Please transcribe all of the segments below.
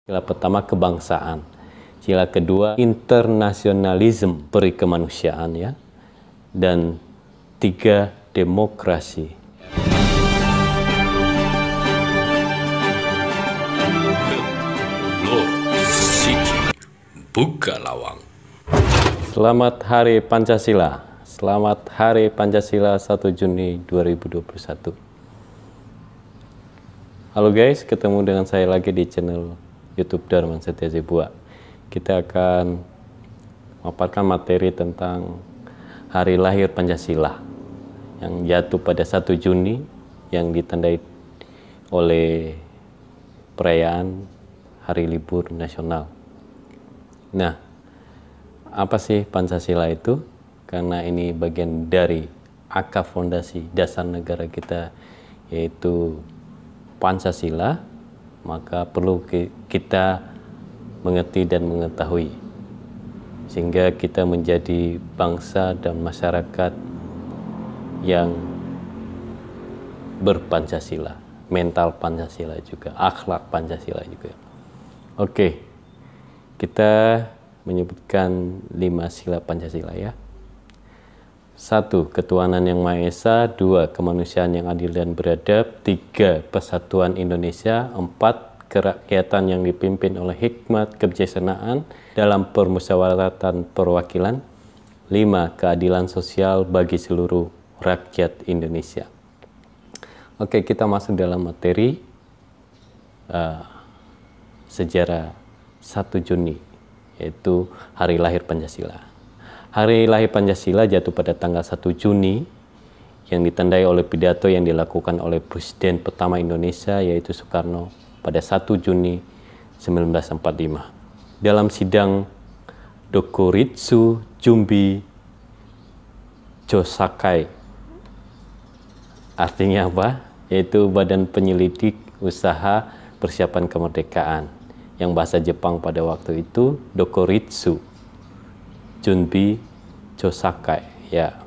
Sila pertama kebangsaan, sila kedua internasionalisme, peri kemanusiaan ya, dan tiga demokrasi. Buka lawang. Selamat Hari Pancasila. Selamat Hari Pancasila 1 Juni 2021. Halo guys, ketemu dengan saya lagi di channel YouTube Darman Setia Zebua. Kita akan memaparkan materi tentang Hari Lahir Pancasila yang jatuh pada 1 Juni yang ditandai oleh perayaan Hari Libur Nasional. Nah, apa sih Pancasila itu? Karena ini bagian dari akar fondasi dasar negara kita, yaitu Pancasila, maka perlu kita mengerti dan mengetahui sehingga kita menjadi bangsa dan masyarakat yang berpancasila, mental Pancasila juga, akhlak Pancasila juga. Oke, kita menyebutkan 5 sila Pancasila ya. 1. Ketuhanan yang Maha Esa. 2. Kemanusiaan yang adil dan beradab. 3. Persatuan Indonesia. 4. Kerakyatan yang dipimpin oleh hikmat kebijaksanaan dalam permusyawaratan perwakilan. 5. Keadilan sosial bagi seluruh rakyat Indonesia. Oke, kita masuk dalam materi sejarah 1 Juni, yaitu Hari Lahir Pancasila. Hari Lahir Pancasila jatuh pada tanggal 1 Juni yang ditandai oleh pidato yang dilakukan oleh Presiden pertama Indonesia, yaitu Soekarno, pada 1 Juni 1945. Dalam sidang Dokuritsu Jumbi Chosakai, artinya apa? Yaitu Badan Penyelidik Usaha Persiapan Kemerdekaan, yang bahasa Jepang pada waktu itu Dokuritsu Jumbi Chosakai ya.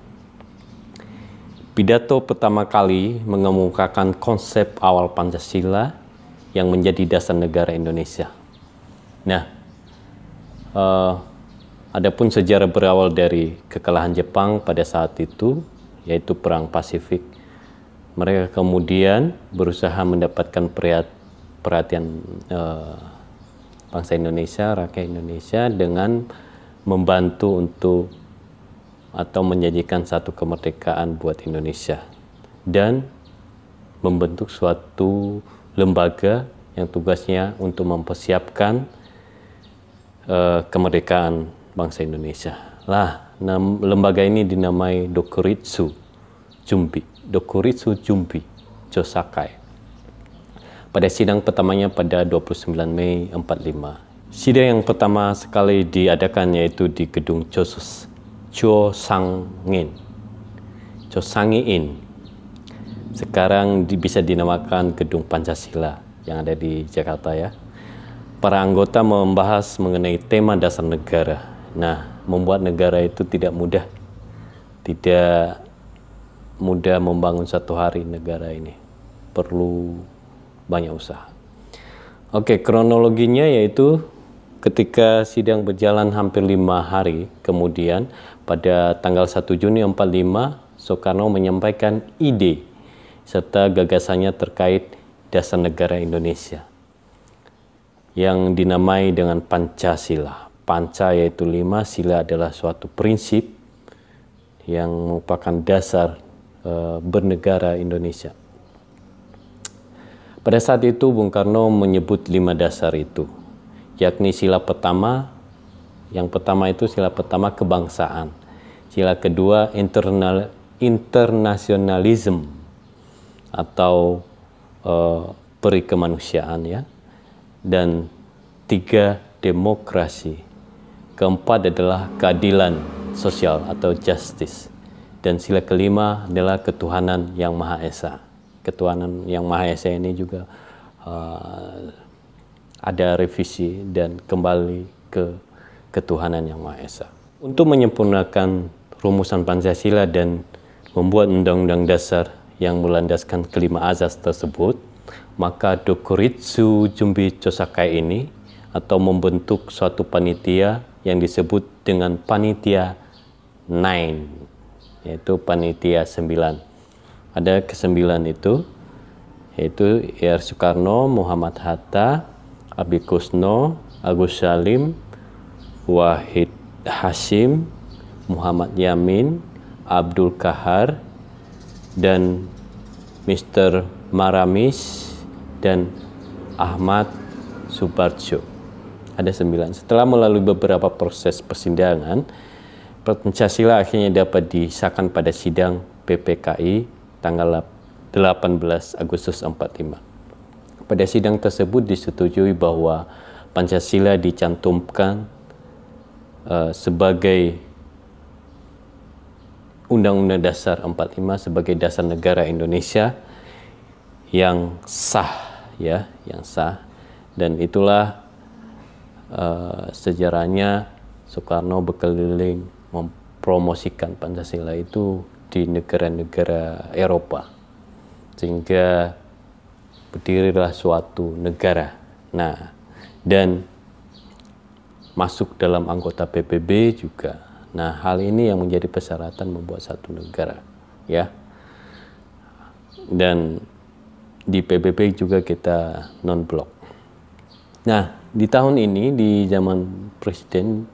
Pidato pertama kali mengemukakan konsep awal Pancasila yang menjadi dasar negara Indonesia. Nah, adapun sejarah berawal dari kekalahan Jepang pada saat itu, yaitu Perang Pasifik. Mereka kemudian berusaha mendapatkan perhatian bangsa Indonesia, rakyat Indonesia, dengan membantu untuk atau menjanjikan satu kemerdekaan buat Indonesia dan membentuk suatu lembaga yang tugasnya untuk mempersiapkan kemerdekaan bangsa Indonesia. Lembaga ini dinamai Dokuritsu Jumbi Chosakai. Pada sidang pertamanya pada 29 Mei 45. Sidang yang pertama sekali diadakan yaitu di gedung Chosangi-in. Sekarang bisa dinamakan Gedung Pancasila yang ada di Jakarta ya. Para anggota membahas mengenai tema dasar negara. Nah, membuat negara itu tidak mudah. Tidak mudah membangun satu hari negara ini. Perlu banyak usaha. Oke, kronologinya yaitu ketika sidang berjalan hampir 5 hari kemudian, pada tanggal 1 Juni 45, Soekarno menyampaikan ide serta gagasannya terkait dasar negara Indonesia yang dinamai dengan Pancasila. Panca yaitu 5, sila adalah suatu prinsip yang merupakan dasar bernegara Indonesia. Pada saat itu Bung Karno menyebut 5 dasar itu, yakni sila pertama, yang pertama itu sila pertama kebangsaan, sila kedua internasionalisme atau peri kemanusiaan ya, dan 3 demokrasi. Keempat adalah keadilan sosial atau justice, dan sila kelima adalah ketuhanan yang Maha Esa. Ketuhanan yang Maha Esa ini juga ada revisi dan kembali ke ketuhanan yang Maha Esa. Untuk menyempurnakan rumusan Pancasila dan membuat undang-undang dasar yang melandaskan kelima azas tersebut, maka Dokuritsu Jumbi Chosakai ini atau membentuk suatu panitia yang disebut dengan panitia 9, yaitu panitia 9. Ada ke-9 itu, yaitu R. Soekarno, Muhammad Hatta, Abi Kusno, Agus Salim, Wahid Hasyim, Muhammad Yamin, Abdul Kahar, dan Mr. Maramis, dan Ahmad Subarjo. Ada 9. Setelah melalui beberapa proses persidangan, Pancasila akhirnya dapat disahkan pada sidang PPKI tanggal 18 Agustus 45. Pada sidang tersebut disetujui bahwa Pancasila dicantumkan sebagai Undang-Undang Dasar 45 sebagai dasar negara Indonesia yang sah, ya, yang sah. Dan itulah sejarahnya Soekarno berkeliling mempromosikan Pancasila itu di negara-negara Eropa, sehingga berdirilah suatu negara. Nah, dan masuk dalam anggota PBB juga. Nah, hal ini yang menjadi persyaratan membuat satu negara, ya. Dan di PBB juga kita non-blok. Nah, di tahun ini, di zaman Presiden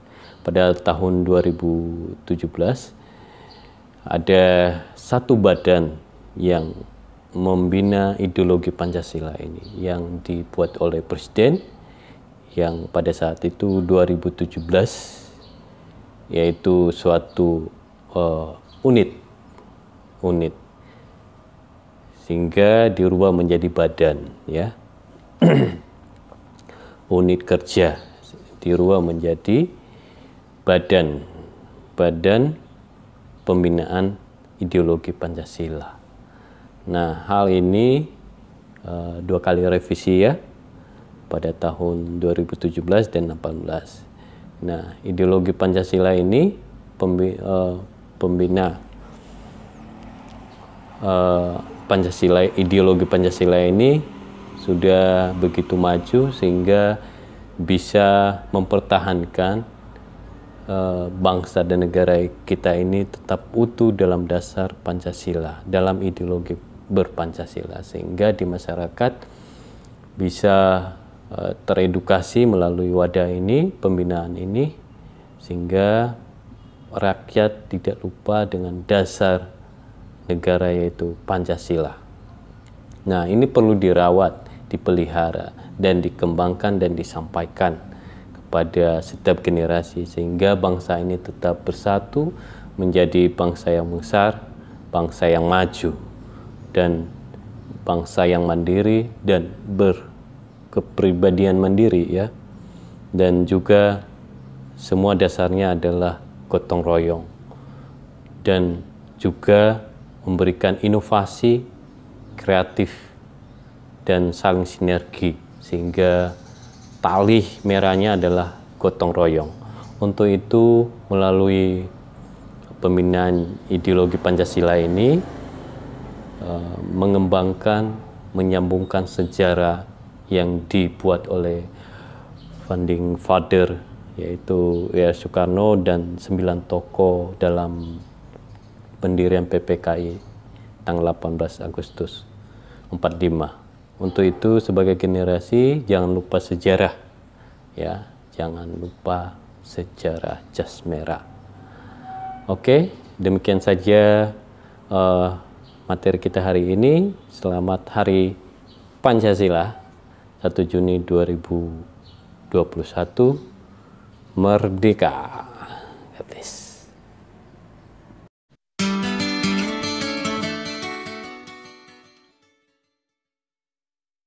pada tahun 2017, ada satu badan yang membina ideologi Pancasila ini, yang dibuat oleh Presiden, yang pada saat itu 2017, yaitu suatu unit, sehingga dirubah menjadi badan, ya. Unit kerja dirubah menjadi badan pembinaan ideologi Pancasila. Nah, hal ini 2 kali revisi, ya, pada tahun 2017 dan 2018. Nah, ideologi Pancasila ini pembina ideologi Pancasila ini sudah begitu maju sehingga bisa mempertahankan bangsa dan negara kita ini tetap utuh dalam dasar Pancasila, dalam ideologi berpancasila, sehingga di masyarakat bisa teredukasi melalui wadah ini, pembinaan ini, sehingga rakyat tidak lupa dengan dasar negara yaitu Pancasila. Nah, ini perlu dirawat, dipelihara, dan dikembangkan dan disampaikan kepada setiap generasi, sehingga bangsa ini tetap bersatu menjadi bangsa yang besar, bangsa yang maju, dan bangsa yang mandiri dan berkepribadian mandiri, ya. Dan juga semua dasarnya adalah gotong royong, dan juga memberikan inovasi, kreatif, dan saling sinergi, sehingga tali merahnya adalah gotong royong. Untuk itu, melalui pembinaan ideologi Pancasila ini, mengembangkan, menyambungkan sejarah yang dibuat oleh founding father, yaitu R. Soekarno dan 9 tokoh dalam pendirian PPKI tanggal 18 Agustus 45. Untuk itu, sebagai generasi, jangan lupa sejarah, ya, jangan lupa sejarah jas merah. Oke, demikian saja materi kita hari ini. Selamat Hari Pancasila 1 Juni 2021. Merdeka! God bless.